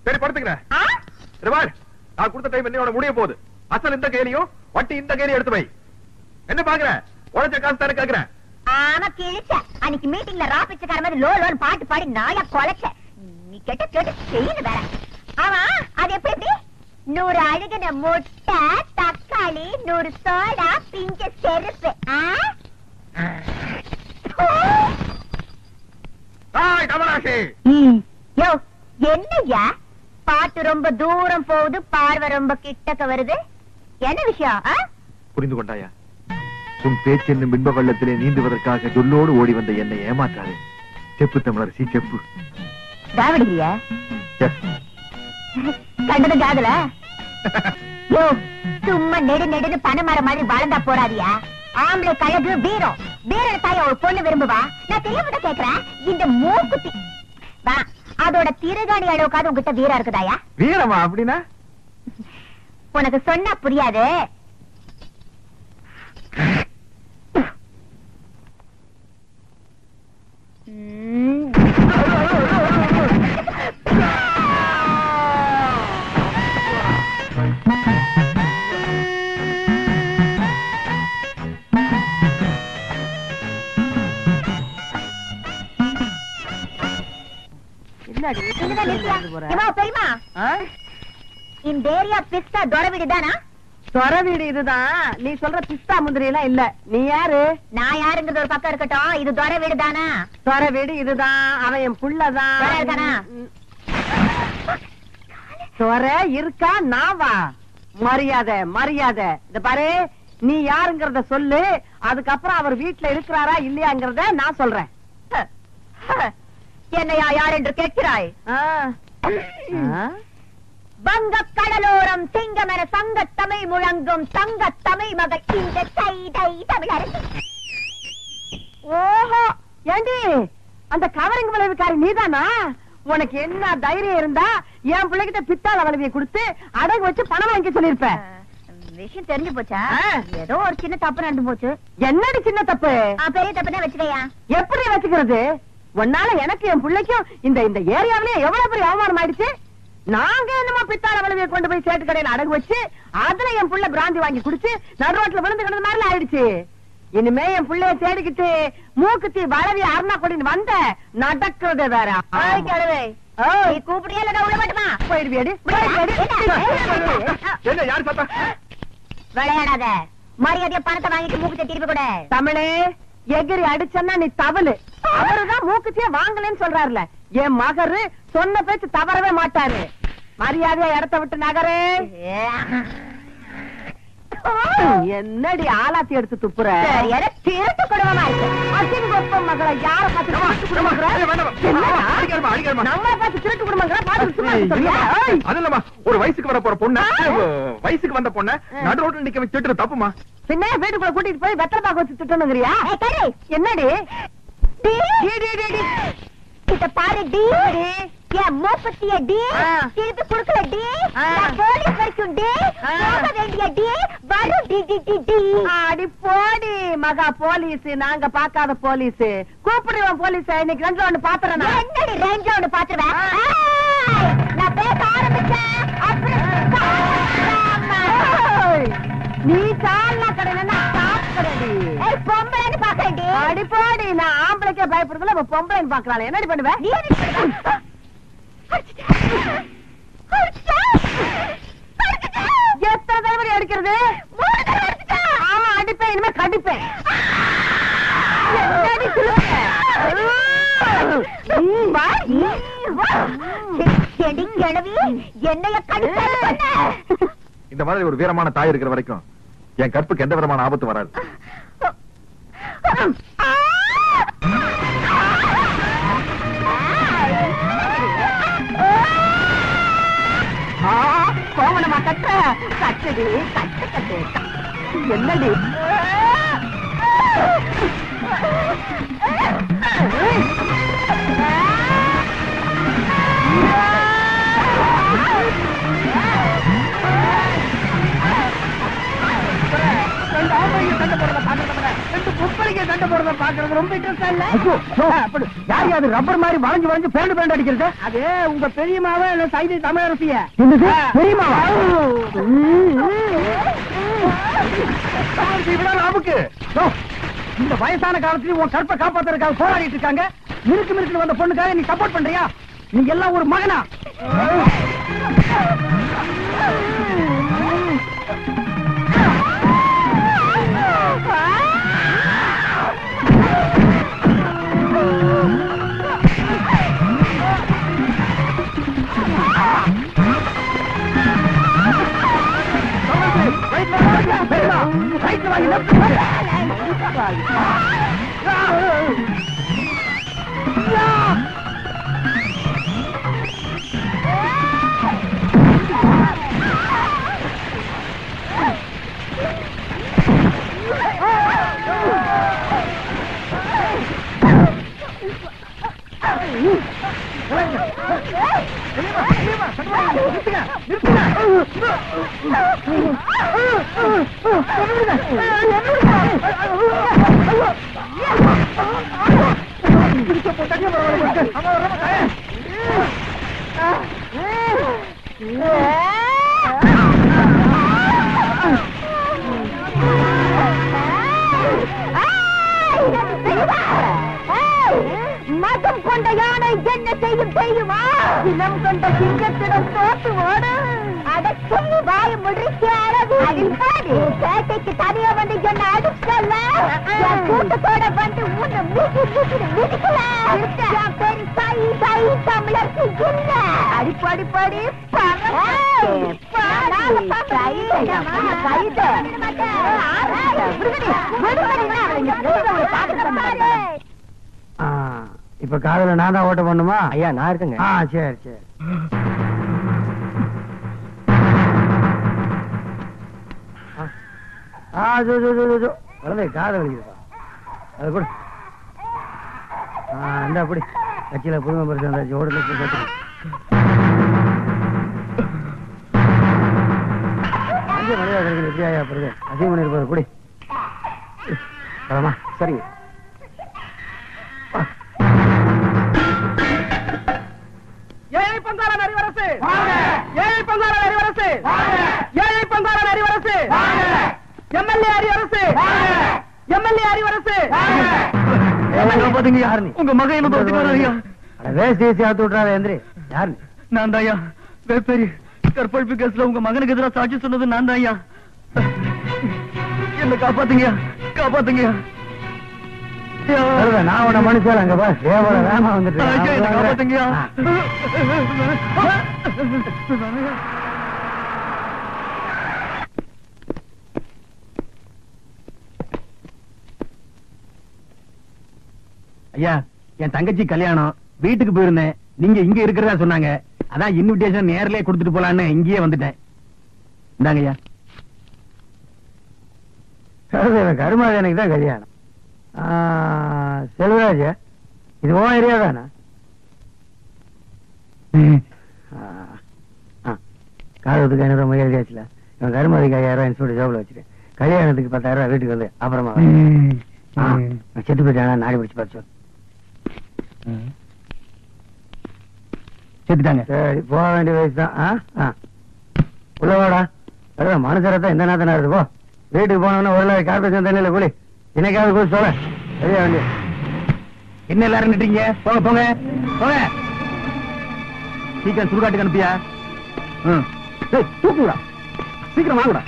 சரி படுத்துக்கிறேன். நான் கொடுத்த டைம் என்னோட முடிய போகுது. அசல் இந்த கையிலையும் வட்டி இந்த கையிலையும் எடுத்து வை. என்ன பாக்குற? உழைச்ச காசு தானே கேக்குறேன். ஆமா கிழிச்ச. அன்னைக்கு மீட்டிங்ல ராபிச்சக்கார மாதிரி லோ லோன்னு பாட்டு பாடி நாயா கொலைச்ச. நீ கேட்டு செய்யு வேற. ஆமா அது எப்படி 100 அழுகின முட்டை, தக்காளி, 100 சோடா, பிஞ்ச செருப்பு. யோ என்னய்யா பாட்டு ரொம்ப தூரம் போகுது, பார்வை ரொம்ப கிட்டக்க வருது. என்ன விஷயம்? புரிந்து கொண்டாயா? உன் பேச்சு என்னும் பின்ப வெள்ளத்திலே நீந்துவதற்காக சொல்லோடு ஓடி வந்த என்னை ஏமாற்றாரு. செப்பு தமிழரசி செப்பு. தாவடியா கண்டது காதல? யோ சும்மா நெடுன்னு பணமர மாதிரி வளர்ந்தா போறாதியா? ஆம்பளை கழகு வீரம் வீரன் தாய ஒரு பொண்ணு விரும்புவா. நான் தெரியாம கேக்குறேன். இந்த மூக்குத்தி அதோட திருகாணி அளவுக்காவது உங்ககிட்ட வீரம் இருக்குதாயா? வீரமா அப்படின்னா? உனக்கு சொன்னா புரியாது. இந்த ஏரியா பிஸ்தா தொர வீடுதானா? தொர வீடு இதுதான். நீ சொல்ற பிஸ்தா முந்திரி எல்லாம் இல்ல. நீ யாரு? நான் யாருங்கிறது ஒரு பக்கம் இருக்கட்டும். இது தொர வீடு தானா? தொர வீடு இதுதான். அவன் என் புள்ளதான். தொர இருக்கா நாவா? மரியாதை மரியாதை. இந்த பாரு, நீ யாருங்கிறத சொல்லு. அதுக்கப்புறம் அவர் வீட்டுல இருக்கிறாரா இல்லையாங்கிறத நான் சொல்றேன். என்னையா யார் என்று கேட்கிறாய்? வங்க கடலோரம் சிங்கமென சங்க தமிழ் முழங்கும் தங்க தமிழ் மகள் இந்த கைதை தமிழரசி. ஓஹோ, ஏண்டி அந்த கவரிங் விளைவுக்காரி நீதானா? உனக்கு என்ன தைரியம் இருந்தா என் பிள்ளைகிட்ட பித்தாள வளைவியை கொடுத்து அடகு வச்சு பணம் வாங்கி சொல்லிருப்ப. விஷயம் தெரிஞ்சு போச்சா? ஏதோ ஒரு சின்ன தப்பு நடந்து போச்சு. என்னடி சின்ன தப்பு? பெரிய தப்புதான் வச்சுக்கையா. எப்படி வச்சுக்கிறது? உன்னால எனக்கு என் பிள்ளைக்கும் இந்த இந்த ஏரியாவிலேயே எவ்வளவு பெரிய அவமானம் ஆயிடுச்சு. நாங்க என்னமா பித்தாள வளைவியை கொண்டு போய் சேட்டு கடையில அடகு வச்சு அதுல என் புள்ள பிராந்தி வாங்கி குடிச்சு நடு ரோட்ல விழுந்து கிடந்த மாதிரி ஆயிடுச்சு. இனிமே என் பிள்ளைய தேடிக்கிட்டு மூக்குத்தி வளவி அருணா கொடின்னு வந்த நடக்கிறது வேற. கூப்பிடியா இல்ல உள்ள மாட்டுமா? போயிடுவியடி. விளையாடாத. மரியாதையா பணத்தை வாங்கிட்டு மூக்குத்தி திருப்பி கூட. தமிழே எகிரி அடிச்சன்னா நீ தவளு. அவருதான் மூக்குத்தியே வாங்கலன்னு சொல்றாருல. என் மகரு சொன்ன பேச்சு தவறவே மாட்டாரு. மரியாதையா இடத்த விட்டு நகரு. என்னடி ஆலாத்தி எடுத்து துப்புற? திருட்டு குடும்பமா இருக்கு. அசிங்கொப்பம் மகளை யார பார்த்து நம்ம பார்த்து திருட்டு குடும்பங்களா? அதுலமா ஒரு வயசுக்கு வர போற பொண்ணு, வயசுக்கு வந்த பொண்ணு நடு ரோட்ல நிக்க வச்சு திட்டுறது தப்புமா? பின்ன வீட்டுக்குள்ள கூட்டிட்டு போய் வெத்தலை பாக்க வச்சு திட்டணுங்கிறியா? என்னடி இத பாரு டி. என் மூப்பத்திய டி திருப்பி குடுக்கல டி. போலீஸ் வரைக்கும் டி. போக வேண்டிய டி வரும் டி டி டி டி. அடி போடி மகா போலீஸ். நாங்க பாக்காத போலீஸ். கூப்பிடுவோம் போலீஸ். இன்னைக்கு ரெண்டுல ஒண்ணு பாத்துறேன். என்னடி ரெண்டுல ஒண்ணு பாத்துருவேன்? நான் பேச ஆரம்பிச்சேன் நீ சாலா கடையில சாப்பிடுறடி. பொம்பளைன்னு பாக்கடி. அடி போடி. நான் ஆம்பளைக்கே பயப்படுறதுல பொம்பளைன்னு பாக்குறாள். என்னடி பண்ணுவேன்? எத்தனை தடவை அடிக்கிறது? ஆமா அடிப்பேன். இனிமே கடிப்பேன். என்னைய கடிப்ப. இந்த மாதிரி ஒரு வீரமான தாய் இருக்கிற வரைக்கும் என் கற்புக்கு எந்த விதமான ஆபத்து வராது. கோவணமா கட்ட கட்டுடி. கட்டு கட்டு. என்னடி ரெண்டு பொம்பளைங்க சண்டை போடுறத இதெல்லாம் பாக்குறது ரொம்ப இன்ட்ரெஸ்டா இல்ல? யார் அது ரப்பர் மாதிரி வளைஞ்சு வளைஞ்சு பேண்ட் பேண்ட் அடிக்கிறது? அது உங்க பெரியமாவ சைதை தமிழரசிய. பெரியமாவா? நமக்கு இந்த வயசான காலத்துல உன் கற்பை காப்பாத்துறதுக்காக போராடிட்டு இருக்காங்க. மிருக்கு மிருக்கு வந்த பொண்ணுக்காக நீ சப்போர்ட் பண்றியா? நீங்க எல்லாம் ஒரு மகனா? மதம் கொண்ட யானை என்ன செய்யும் தெரியுமா? இனம் கொண்ட சிங்கத்திடம் தோத்து ஓடு. அட சொல்லி வாய முடிக்காரது. பேட்டைக்கு தனியா வந்து என்ன அடிச்சல? கூட்டத்தோட வந்து உன்னை மிதிக்கல. பெரிய சாயி சாயி தமிழருக்கு இல்ல. அடிப்படி படி இப்ப காதல நான் தான் ஓட்ட பண்ணுமா? ஐயா நான் இருக்குங்க. சரி சரி. குழந்தை காதல் வலிக்குதுப்பா. அது கூட இந்த அப்படி கட்சியில புது மெம்பர் சேர்ந்தாச்சு. ஓடுல மரியாதை எப்படி ஆயா போறது? அதிகம் பண்ணிருப்பாரு குடி. சரிங்க. ஏழை பந்தார நரிவரசு, ஏழை பந்தார நரிவரசு, ஏழை பந்தார நரிவரசு, எம்எல்ஏ அரிவரசு, எம்எல்ஏ அரிவரசு. உங்க மகன் என்ன தோத்துக்கு ஆத்து விட்றாரு எந்திரி. யாரு? நான் தான் ஐயா. வேப்பேரி கற்பழிப்பு கேஸ்ல உங்க மகனுக்கு எதிராக சாட்சி சொன்னது நான் தான் ஐயா. என்ன காப்பாத்துங்க, காப்பாத்துங்க. நான் உன மனுஷன் அங்க பா தேவர வேமா வந்துட்டு காப்பாத்துங்க. ஐயா என் தங்கச்சி கல்யாணம் வீட்டுக்கு போயிருந்தேன். நீங்க இங்க இருக்கிறதா சொன்னாங்க. அதான் இன்விடேஷன் நேர்லயே கொடுத்துட்டு போலான்னு இங்கேயே வந்துட்டேன். இந்தாங்க ஐயா. கருமாதி எனக்கு தான் கல்யாணம். செல்வராஜ இது ஓ ஏரியா தானே? காலத்துக்கு 500 ரூபாய் எழுதியாச்சுல. இவன் கருமாதிக்கு 5000 ரூபாய் இன்ஸ்டியூட் ஜாப்ல வச்சுட்டேன். கல்யாணத்துக்கு 10,000 ரூபாய் வீட்டுக்கு வந்து அப்புறமா செத்து போயிட்டானா நாடி பிடிச்சு பார்த்து செத்துட்டாங்க. சரி போக வேண்டிய வயசுதான். உள்ளவாடா மனுஷரத்தான் எந்த நேரத்தை நேரது போ. வீட்டுக்கு போனோம்னா ஒரு நாள் கார்பரேஷன் தண்ணியில கூலி இன்னைக்காவது கூட சொல்ல சரியா வேண்டிய. என்ன எல்லாரும் நிட்டீங்க? போங்க போங்க போங்க. சீக்கிரம் சுடுகாட்டுக்கு அனுப்பியா? தூக்குங்கடா, சீக்கிரம் வாங்கடா.